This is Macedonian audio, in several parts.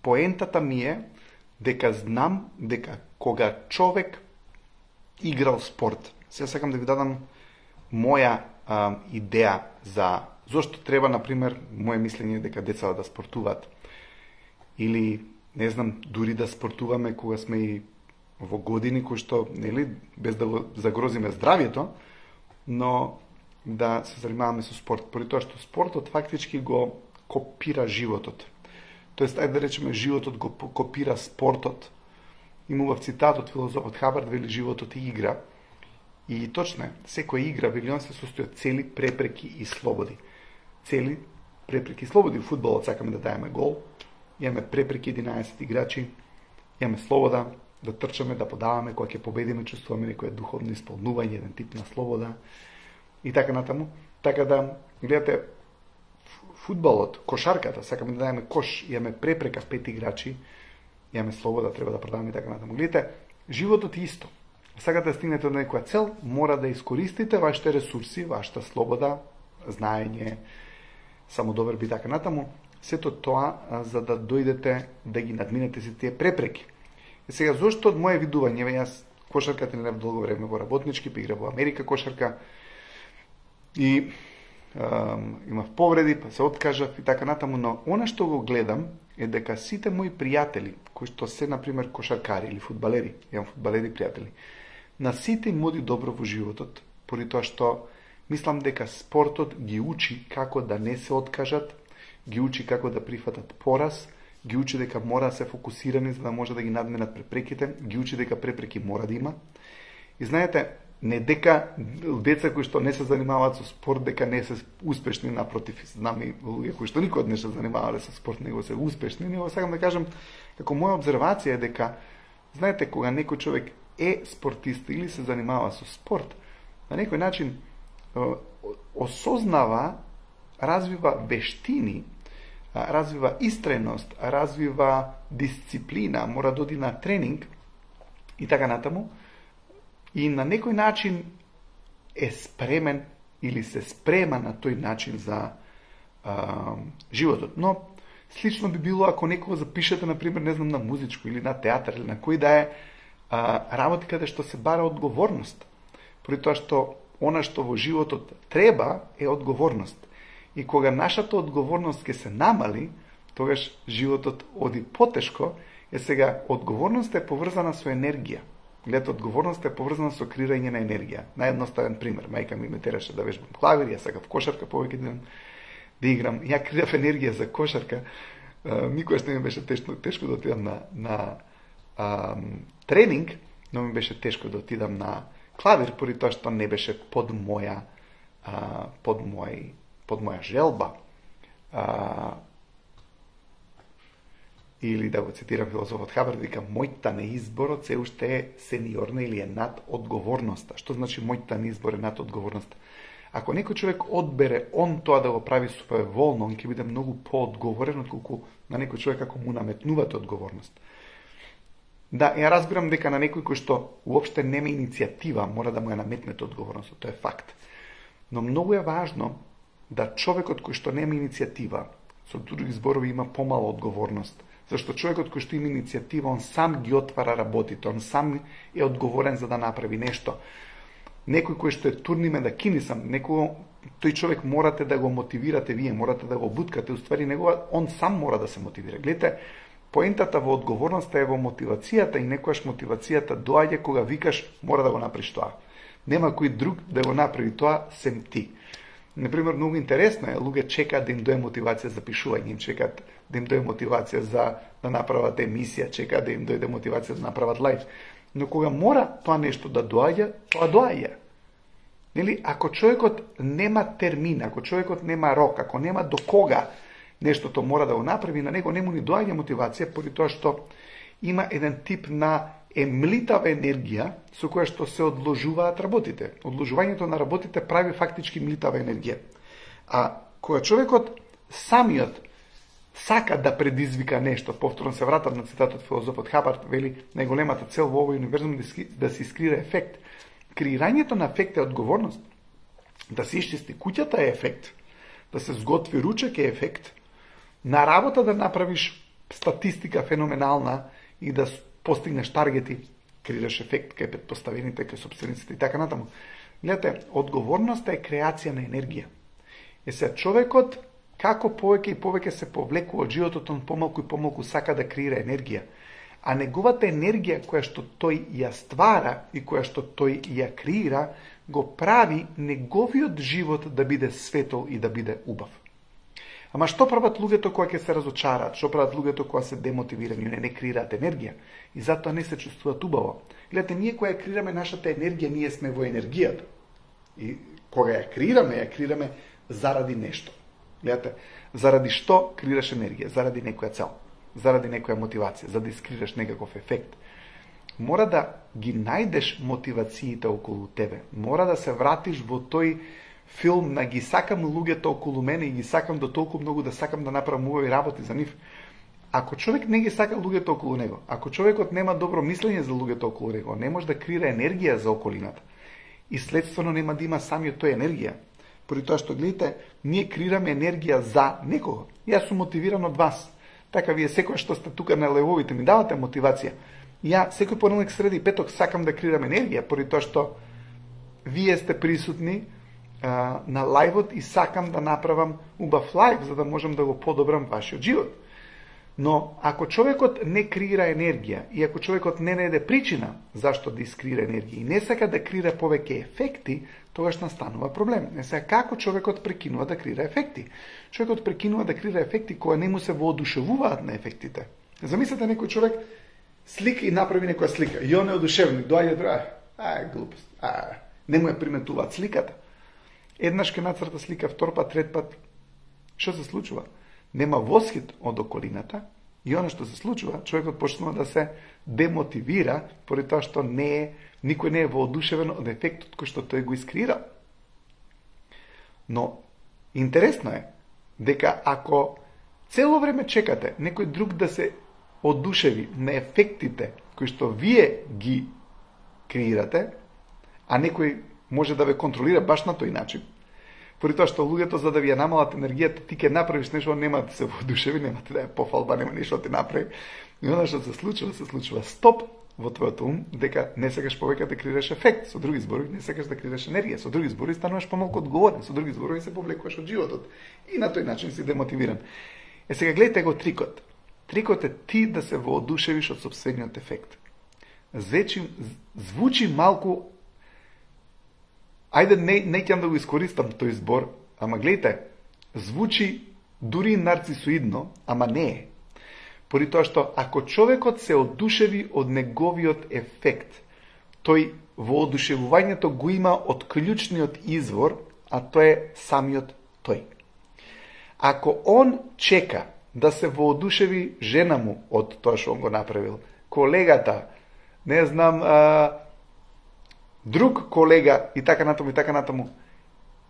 поентата ми е дека знам дека кога човек играл спорт, сега сакам да ви дадам моја идеја за зошто треба, например, моje мислење дека децата да спортуваат. Или, не знам, дури да спортуваме кога сме и во години кои што, нели, без да го загрозиме здравјето, но да се занимаваме со спорт, поради тоа што спортот фактички го копира животот. Тоест, ајде да речеме, животот го копира спортот. Има убав цитат од филозофот Хабард, вели животот е игра. И точно е, секоја игра, вели он, се состои од цели, препреки и слободи. Цели, препреки и слободи. В фудбалот сакаме да даеме гол, имаме препреки 11 играчи, имаме слобода да трчаме, да подаваме, кога ќе победиме, чувствуваме некоја духовно исполнување, еден тип на слобода и така натаму. Така да, гледате, фудбалот, кошарката, сакаме да даеме кош, имаме препрека 5 играчи, имаме слобода, треба да продаваме и така натаму. Гледате, животот е исто. Сакате да стигнете до некоја цел, мора да искористите вашите ресурси, вашата слобода, знаење, самодоверби и така натаму, сето тоа за да дојдете да ги надминете се тие препреки. И сега, зошто од моje видување, јас кошарката не долго време во работнички, па игра во Америка кошарка, и имав повреди, па се откажав и така натаму, но она што го гледам е дека сите мои пријатели, кои што се, например, кошаркари или фудбалери, имам фудбалери пријатели, на сите им оди добро во животот, поради тоа што мислам дека спортот ги учи како да не се откажат, ги учи како да прифатат пораз, ги учи дека мора да се фокусирани за да може да ги надминат препреките, ги учи дека препреки мора да има. И знаете, не дека деца кои што не се занимаваат со спорт дека не се успешни, напротив, знам и луѓе кои што никогаш не се занимавале со спорт, него се успешни, него сакам да кажам како моја обзервација е дека знаете кога некој човек е спортист или се занимава со спорт, на некој начин осознава, развива вештини, развива истреност, развива дисциплина, мора да оди на тренинг и така натаму, и на некој начин е спремен или се спрема на тој начин за животот. Но слично би било ако некого запишете, например, не знам, на музичко или на театар или на кој да е работи каде што се бара одговорност. Поради тоа што она што во животот треба е одговорност. И кога нашата одговорност ќе се намали, тогаш животот оди потешко, сега одговорноста е поврзана со енергија. Гледате, одговорноста е поврзана со креирање на енергија. Наједноставен пример, мајка ми ме тераше да вежбам клавир, јас сакав кошарка повеќе да играм. Ја креирав енергија за кошарка. Никогаш не ми беше тешко да отидам на тренинг, но ми беше тешко да отидам на клавир, поради тоа што не беше под моја желба. Или да го цитирам филозофот Хабард, вика, мојта неизборот се уште е сениорна или е над одговорноста. Што значи мојта неизбор е над одговорноста? Ако некој човек одбере он тоа да го прави своеволно, он ќе биде многу поодговорен отколку на некој човек ако му наметнувате одговорност. Да, ја разбирам дека на некој кој што уопште нема иницијатива, мора да му ја наметнете одговорност, тоа е факт. Но многу е важно да човекот кој што нема иницијатива, со други зборови има помала одговорност, зашто човекот кој што има иницијатива, он сам ги отвара работите, он сам е одговорен за да направи нешто. Некој кој што е турниме да кинисам, тој човек морате да го мотивирате вие, морате да го буткате, уствари негова, он сам мора да се мотивира. Гледате, поентата во одговорноста е во мотивацијата и некојаш мотивацијата доаѓа кога викаш мора да го направиш тоа. Нема кој друг да го направи тоа сем ти. Например, многу интересно е, луѓе чекаат да им дое мотивација за пишување, им чекаат да им дое мотивација за да направат емисија, чекаат да им дојде мотивација да направат лайф. Но кога мора тоа нешто да доаѓа, тоа доаѓа. Нели, ако човекот нема термин, ако човекот нема рок, ако нема до кога нештото мора да го направи, на него нему ни доаѓа мотивација, поради тоа што има еден тип на млитава енергија со која што се одложуваат работите. Одложувањето на работите прави фактички млитава енергија. А кога човекот самиот сака да предизвика нешто, повторно се вратам на цитатот филозофот Хабард, вели, најголемата цел во овој универзум да се искрира ефект. Креирањето на ефект е одговорност. Да се исчисти куќата е ефект. Да се сготви ручек е ефект. На работа да направиш статистика феноменална и да постигнеш таргети, креираш ефект кај претпоставените, кај сопствениците и така натаму. Гледате, одговорноста е креација на енергија. Се човекот како повеќе и повеќе се повлекува од животот, он помалку и помалку сака да креира енергија. А неговата енергија која што тој ја ствара и која што тој ја креира, го прави неговиот живот да биде светол и да биде убав. Ама што прават луѓето кога ќе се разочараат? Што прават луѓето кога се демотивирани, не креираат енергија и затоа не се чувствуваат убаво? Гледате, ние кога ја креираме нашата енергија, ние сме во енергијата. И кога ја креираме заради нешто. Гледате, заради што креираш енергија? Заради некоја цел, заради некоја мотивација, за да искреираш некаков ефект. Мора да ги најдеш мотивациите околу тебе. Мора да се вратиш во тој филм на ги сакам луѓето околу мене и ги сакам до толку многу да сакам да направам убави работи за нив. Ако човек не ги сака луѓето околу него, ако човекот нема добро мислење за луѓето околу него, не може да креира енергија за околината и следствено нема да има самиот тој енергија. Поради тоа што гледате, ние креираме енергија за некого. Јас сум мотивиран од вас. Така вие секој што сте тука на левовите ми давате мотивација. Ја секој понеделник, среда и петок сакам да креирам енергија, поради тоа што вие сте присутни на лајвот и сакам да направам убав лајв за да можам да го подобрам вашиот живот. Но ако човекот не креира енергија и ако човекот не најде причина зашто да искреира енергија и не сака да креира повеќе ефекти, тогаш настанува проблем. Не сега како човекот прекинува да креира ефекти? Човекот прекинува да креира ефекти кога не му се воодушевуваат на ефектите. Замислете некој човек слика и направи некоја слика и он е одушевен, доаѓа глупост. Не му ја приметуваат сликата. Еднаш ке нацрта слика, втор пат, трет пат. Што се случува? Нема восхит од околината и оно што се случува, човекот почнува да се демотивира поради тоа што никој не е воодушевен од ефектот кој што тој го искреира. Но интересно е дека ако цело време чекате некој друг да се одушеви на ефектите кои што вие ги креирате, а некој може да ве контролира баш на тој начин. Поради тоа што луѓето за да ви ја намалат енергијата, ти ќе направиш нешто, нема да се воодушеви, нема да е пофалба, нема нешто да ти направи. И она што се случува стоп во твојот ум дека не сакаш повеќе да креираш ефект, со други зборови не сакаш да креираш енергија, со други зборови стануваш помалку одговорен, со други зборови се повлекуваш од животот и на тој начин си демотивиран. Сега гледате го трикот. Трикот е ти да се воодушевиш од сопствениот ефект. Звучи малку, ајде не ќе да го искористам тој збор, ама гледате, звучи дури нарцисоидно, ама не е. Поради тоа што ако човекот се одушеви од неговиот ефект, тој воодушевувањето го има од клучниот извор, а тоа е самиот тој. Ако он чека да се воодушеви жена му од тоа што он го направил, колегата, не знам, друг колега и така натаму.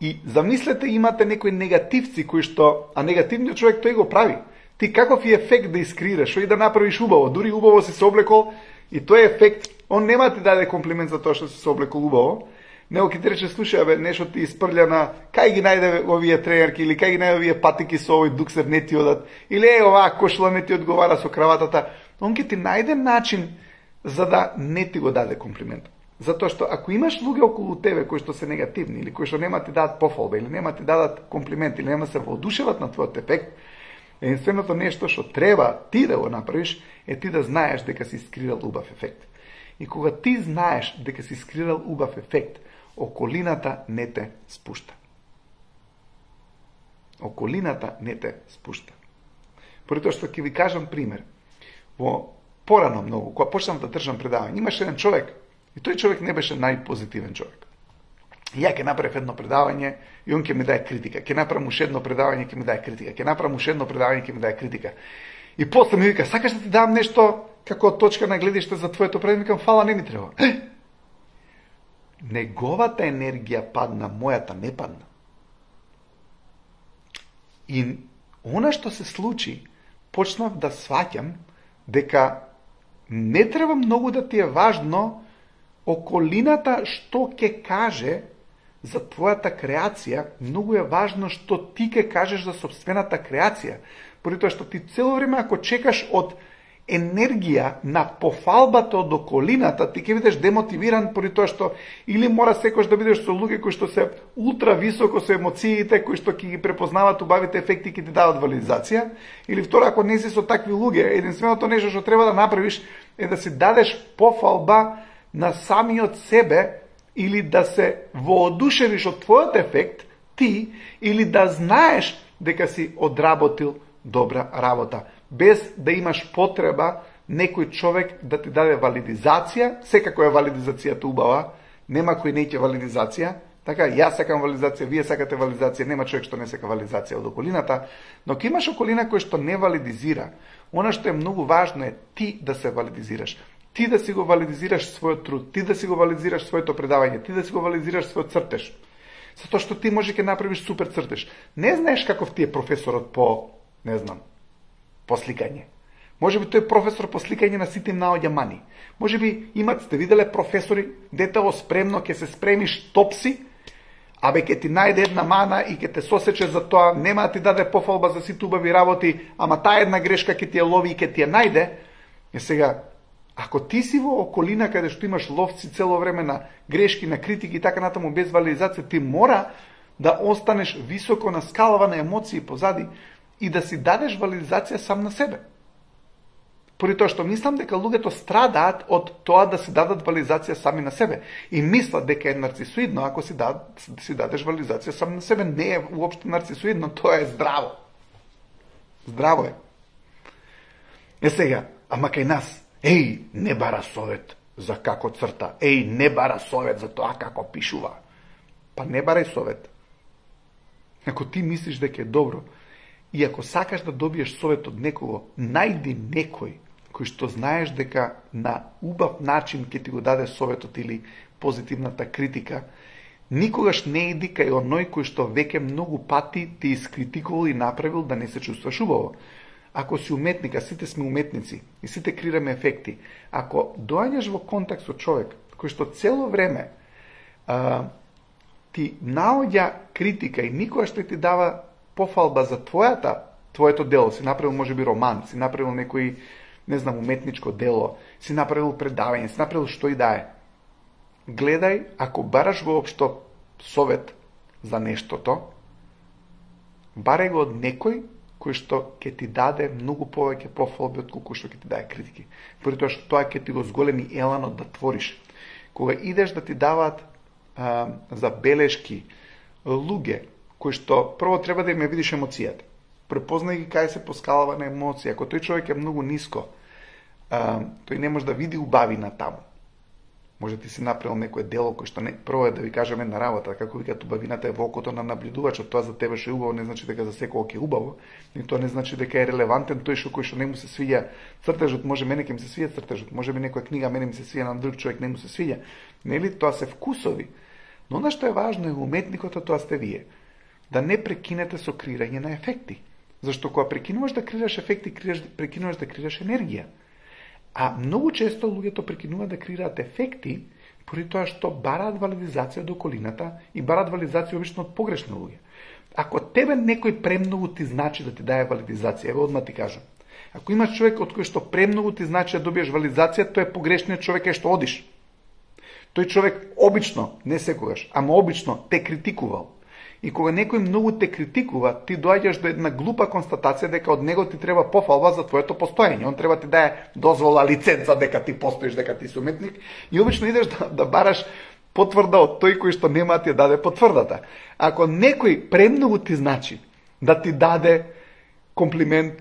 И замислете, имате некои негативци кои што, а негативниот човек тој го прави. Ти каков е ефект да искреираш, што и да направиш убаво, дури убаво си се облекол и тој ефект, он нема ти даде комплимент за тоа што си се облекол убаво. Него ќе ти рече, слушај, бе, нешто ти испрља на кај ги најде овие тренерки или кај ги најде овие патики со овој дуксер не ти одат или оваа кошла не ти одговара со краватата. Он ќе ти најде начин за да не ти го даде комплимент. Затоа што ако имаш луѓе околу тебе кои што се негативни или кои што нема ти дадат пофалба или нема ти дадат комплимент или нема се воодушеват на твојот ефект, единственото нешто што треба ти да го направиш е ти да знаеш дека си искреирал убав ефект. И кога ти знаеш дека си искреирал убав ефект, околината не те спушта. Околината не те спушта. Поради тоа што ќе ви кажам пример. Во порано многу, кога почнав да држам предавање, имаше еден човек, и тој човек не беше најпозитивен човек. И ја ќе направев едно предавање и он ќе ми даде критика. Ќе направам уште едно предавање, ќе ми даде критика. Ќе направам уште едно предавање, ќе ми даде критика. И после ми вика, сакаш да ти дам нешто како точка на гледиште за твоето предавање? Викам, фала, не ми треба. Неговата енергија падна, мојата не падна. И она што се случи, почнав да сваќам дека не треба многу да ти е важно околината што ќе каже за твојата креација, многу е важно што ти ќе кажеш за сопствената креација. поради тоа што ти цело време ако чекаш од енергија на пофалбата од околината, ти ќе бидеш демотивиран поради тоа што или мора секојаш да бидеш со луѓе кои што се ултра високо со емоциите, кои што ќе ги препознават убавите ефекти, ќе ти дават валидизација, или второ ако не си со такви луѓе, единственото нешто што треба да направиш е да си дадеш пофалба на самиот себе или да се воодушевиш од твојот ефект ти или да знаеш дека си одработил добра работа, без да имаш потреба некој човек да ти даде валидизација. Секако е валидизацијата убава, нема кој не ќе валидизација, така, јас сакам валидизација, вие сакате валидизација, нема човек што не сака валидизација од околината, но ќе имаш околина кој што не валидизира. Она што е многу важно е ти да се валидизираш. Ти да си го валидизираш својот труд, ти да си го валидизираш своето предавање, ти да си го валидизираш својот цртеж. Затоа што ти може ќе направиш супер цртеж. Не знаеш каков ти е професорот по, не знам, по сликање. Може би тој професор по сликање на сите им наоѓа мани. Може би сте виделе професори, детево спремно ќе се спремиш топси, абе ќе ти најде една мана и ќе те сосече за тоа, нема да ти даде пофалба за сите убави работи, ама таа една грешка ќе ти ја лови и ќе ти ја најде. И сега, ако ти си во околина каде што имаш ловци цело време на грешки, на критики и така натаму без валидизација, ти мора да останеш високо на скалава на емоции позади и да си дадеш валидизација сам на себе. Поради тоа што мислам дека луѓето страдаат од тоа да си дадат валидизација сами на себе. И мислат дека е нарцисоидно ако си дадеш валидизација сам на себе. Не е уопште нарцисоидно, тоа е здраво. Здраво е. Е сега, ама кај нас, не бара совет за како црта, не бара совет за тоа како пишува. Па не барај совет. Ако ти мислиш дека е добро, и ако сакаш да добиеш совет од некого, најди некој кој што знаеш дека на убав начин ќе ти го даде советот или позитивната критика. Никогаш не иди кај оној кој што веќе многу пати ти искритикувал и направил да не се чувстваш убаво. Ако си уметник, а сите сме уметници и сите креираме ефекти, ако доаѓаш во контакт со човек кој што цело време ти наоѓа критика и никогаш не ти дава пофалба за твоето дело, си направил можеби роман, си направил некој, не знам, уметничко дело, си направил предавање, си направил што и да е. Гледај, ако бараш воопшто совет за нештото, барај го од некој кој што ќе ти даде многу повеќе пофалби од колку што ќе ти даде критики. Поради тоа што тоа ќе ти го зголеми еланот да твориш. Кога идеш да ти даваат забелешки луѓе кои што прво треба да им ја видиш емоцијата. Препознај ги кај се поскалава на емоција. Ако тој човек е многу ниско, тој не може да види убавина таму. Може ти си направил некое дело кој што не прво е да ви кажам една работа, како викаат убавината е во окото на наблюдувачот, тоа за тебе што е убаво не значи дека за секој е убаво, и тоа не значи дека е релевантен тој кој што не му се свиѓа цртежот, може мене ќе ми се свиѓа цртежот, може би некоја книга мене ми се свиѓа, на друг човек не му се свиѓа. Нели, тоа се вкусови. Но она што е важно е уметникот, тоа сте вие. Да не прекинете со креирање на ефекти. Зашто кога прекинуваш да креираш ефекти, прекинуваш да креираш енергија. А многу често луѓето прекинуваат да креираат ефекти поради тоа што бараат валидизација од околината и бараат валидизација обично од погрешни луѓе. Ако тебе некој премногу ти значи да ти даде валидизација, еве одма ти кажам. Ако имаш човек од кој што премногу ти значи да добиеш валидизација, тој е погрешниот човек е што одиш. Тој човек обично, не секогаш, ама обично те критикувал. И кога некој многу те критикува, ти доаѓаш до една глупа констатација дека од него ти треба пофалба за твоето постоење. Он треба ти даде дозвола, лиценца дека ти постоиш, дека ти си уметник. И обично идеш да бараш потврда од тој кој што нема ти ја даде потврдата. Ако некој премногу ти значи да ти даде комплимент,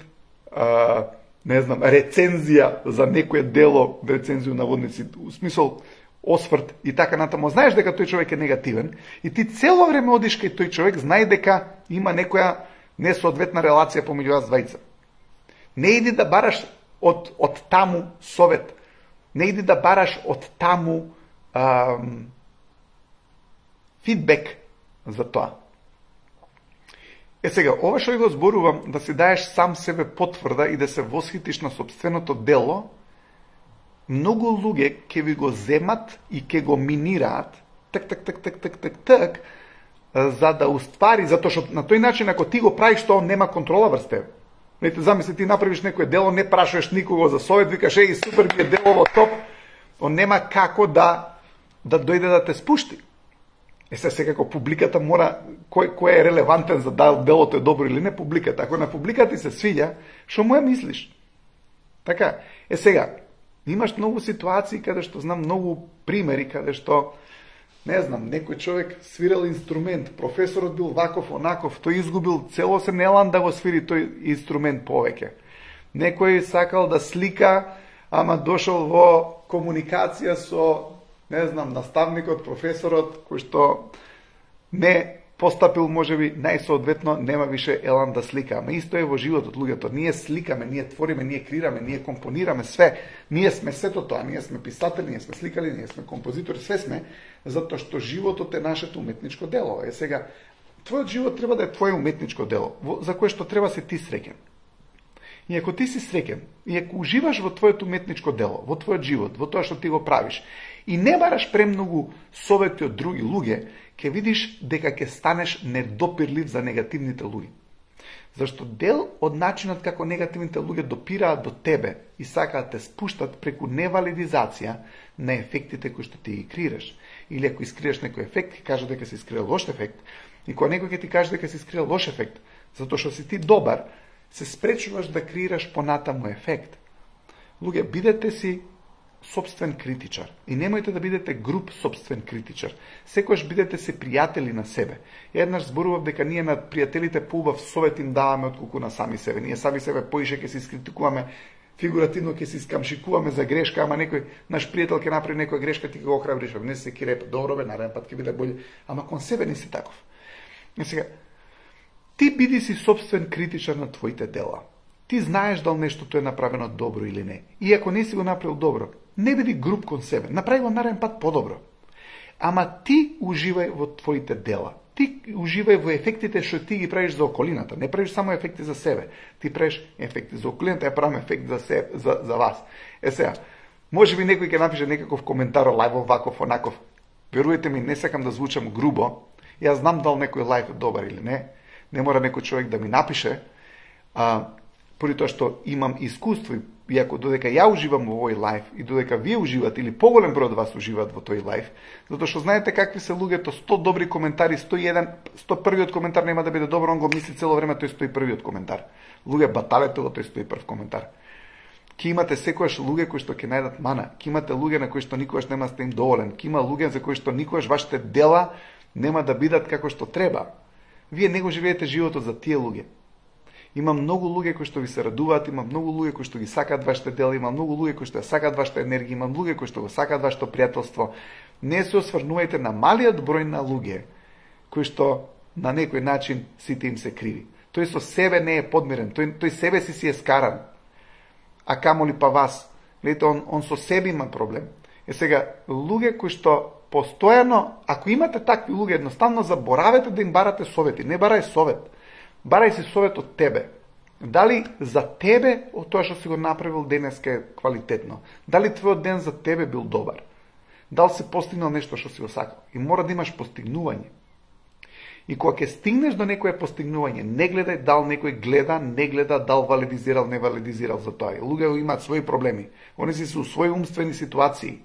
не знам, рецензија за некое дело, рецензија на водници, у смисол осврт и така натаму, знаеш дека тој човек е негативен и ти цело време одиш кај тој човек, знај дека има некоја несоодветна релација помеѓу вас двајца. Не иди да бараш од таму совет. Не иди да бараш од таму фидбек за тоа. Е сега, ова што го зборувам, да си даеш сам себе потврда и да се восхитиш на собственото дело, многу луѓе ќе ви го земат и ќе го минираат за да уствари, затоа што на тој начин ако ти го правиш тоа нема контрола врз тебе. Замисли, ти направиш некое дело, не прашуваш никого за совет, викаш, супер ми е делово, топ, он нема како да дојде да те спушти. Секако публиката мора, кој е релевантен за дали делото е добро или не, публиката. Ако на публиката ти се свиѓа, што му ја мислиш? Така, сега, имаш многу ситуации каде што знам многу примери каде што, не знам, некој човек свирал инструмент, професорот бил ваков, онаков, тој изгубил целосен елан да го свири тој инструмент повеќе. Некој сакал да слика, ама дошол во комуникација со, не знам, наставникот, професорот, кој што не постапил можеби најсоодветно, нема више елан да слика. Ама исто е во животот, луѓето. Ние сликаме, ние твориме, ние креираме, ние компонираме све. Ние сме сето тоа, ние сме писатели, ние сме сликали, ние сме композитори, све сме, затоа што животот е нашето уметничко дело. Сега, твојот живот треба да е твое уметничко дело, за кое што треба се ти среќен. И ако ти си среќен, и ако уживаш во твоето уметничко дело, во твојот живот, во тоа што ти го правиш, и не бараш премногу совети од други луѓе, ќе видиш дека ќе станеш недопирлив за негативните луѓе. Зашто дел од начинот како негативните луѓе допираат до тебе и сакаат те спуштат преку невалидизација на ефектите кои што ти ги креираш. Или ако искриеш некој ефект, ќе каже дека си искрил лош ефект. И кога некој ќе ти каже дека си искрил лош ефект, затоа што си ти добар, се спречуваш да креираш понатаму ефект. Луѓе, бидете си собствен критичар. И немојте да бидете груп собствен критичар. Секојаш бидете се пријатели на себе. Еднаш зборував дека ние на пријателите поубав совет им даваме отколку на сами себе. Ние сами себе поише ќе се искритикуваме, фигуративно ќе се искамшикуваме за грешка, ама некој наш пријател ќе направи некоја грешка, ти го охрабриш, не се киреп, добро бе, нареден пат ќе биде боље, ама кон себе не си таков. И сега, ти биди си собствен критичар на твоите дела. Ти знаеш дали нештото е направено добро или не. И ако не си го направил добро, не биди груб кон себе. Направи го нареден пат подобро. Ама ти уживај во твоите дела. Ти уживај во ефектите што ти ги правиш за околината. Не правиш само ефекти за себе. Ти правиш ефекти за околината, ја правам ефект за себе, за вас. Сега, може би некој ќе напише некаков коментар лајв ваков, онаков. Верујте ми, не сакам да звучам грубо. Јас знам дали некој лајв е добар или не. Не мора некој човек да ми напише. Поради тоа што имам искуство и ако додека ја уживам во овој лајф и додека вие уживате или поголем број од вас уживаат во тој лајф, затоа што знаете какви се луѓето, 100 добри коментари, 101 коментар нема да биде добро, он го мисли цело време тој 101 коментар. Луѓе баталете во тој 101 коментар. Ке имате секојаш луѓе кои што ќе најдат мана, ке имате луѓе на кои што никогаш нема сте им доволен, ке има луѓе за кои што никогаш вашите дела нема да бидат како што треба. Вие не го живеете животот за тие луѓе. Има многу луѓе кои што ви се радуваат, има многу луѓе кои што ги сакаат вашите дела, има многу луѓе кои што ја сакаат вашата енергија, има луѓе кои што го сакаат вашето пријателство. Не се осврнувајте на малиот број на луѓе кои што на некој начин сите им се криви. Тој со себе не е подмирен, тој себе си е скаран. А камоли па вас, гледате, он со себе има проблем. Сега, луѓе кои што постојано, ако имате такви луѓе, едноставно заборавете да им барате совети, не барај совет. Барај си совет од тебе. Дали за тебе од тоа што си го направил денеска е квалитетно? Дали твојот ден за тебе бил добар? Дали си постигнал нешто што си го сакал? И мора да имаш постигнување. И кога ќе стигнеш до некое постигнување, не гледај дал некој гледа, не гледа дал валидизирал, не валидизирал за тоа. Луѓе имаат своји проблеми. Они си се у своји умствени ситуации.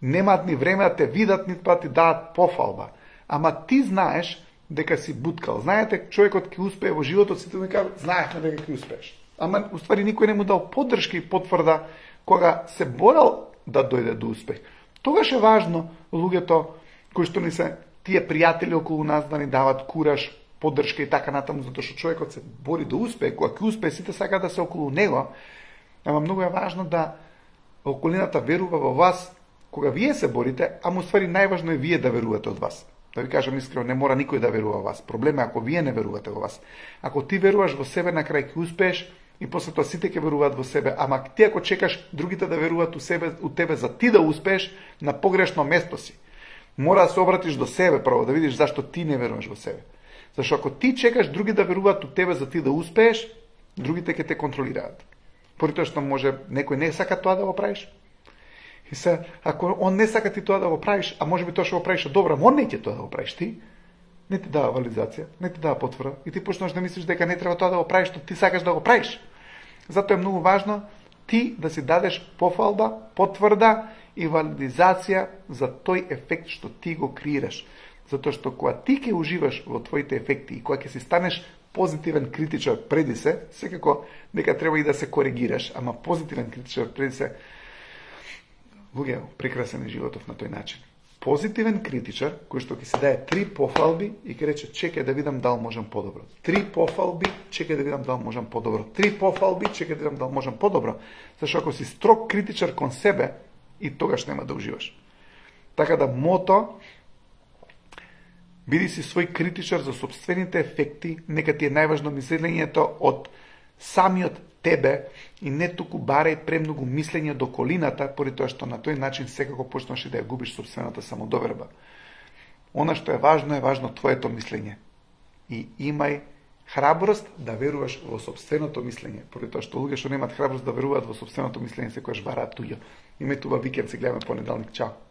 Немаат ни време да те видат, ниту па ти дадат пофалба. Ама ти знаеш дека си буткал. Знаете, човекот ќе успее во животот, сите ми кажат, знаехме дека ќе успееш. Ама, уствари, никој не му дал поддршка и потврда кога се борал да дојде до успех. Тогаш е важно луѓето кои што ни се тие пријатели околу нас да ни дават кураж, поддршка и така натаму, затоа што човекот се бори да успее, кога ќе успее, сите сакаат да се околу него. Ама многу е важно да околината верува во вас кога вие се борите, ама уствари најважно е вие да верувате од вас. Да ви кажам искрено, не мора никој да верува во вас. Проблем е ако вие не верувате во вас. Ако ти веруваш во себе, на крај ќе успееш и после тоа сите ќе веруваат во себе. Ама ти ако чекаш другите да веруваат у тебе за ти да успееш, на погрешно место си. Мора да се обратиш до себе прво, да видиш зашто ти не веруваш во себе. Зашто ако ти чекаш други да веруваат у тебе за ти да успееш, другите ќе те контролираат. Поради тоа што може некој не сака тоа да го правиш. И се, ако он не сака ти тоа да го правиш, а може би тоа што го правиш добро, он не ќе тоа да го правиш ти, не ти дава валидација, не ти дава потврда и ти почнеш да мислиш дека не треба тоа да го правиш, што ти сакаш да го правиш. Затоа е многу важно ти да си дадеш пофалба, потврда и валидизација за тој ефект што ти го креираш. Затоа што кога ти ќе уживаш во твоите ефекти и кога ќе си станеш позитивен критичар преди се, секако дека треба и да се коригираш, ама позитивен критичар преди се, луѓе, прекрасен е животов на тој начин. Позитивен критичар, кој што ќе се дае 3 пофалби и ќе рече чекај да видам дал можам подобро. 3 пофалби, чекај да видам дал можам подобро. 3 пофалби, чекај да видам дал можам подобро. Зашто ако си строг критичар кон себе, и тогаш нема да уживаш. Така да мото, биди си свој критичар за собствените ефекти, нека ти е најважно мислењето од самиот тебе и не туку барај премногу мислење до околината, поради тоа што на тој начин секако почнеш да ја губиш собствената самодоверба. Она што е важно твоето мислење. И имај храброст да веруваш во собственото мислење, поради тоа што луѓе што немаат храброст да веруваат во собственото мислење секогаш вараат туѓо. Имај туба викенд, се гледаме понеделник. Чао.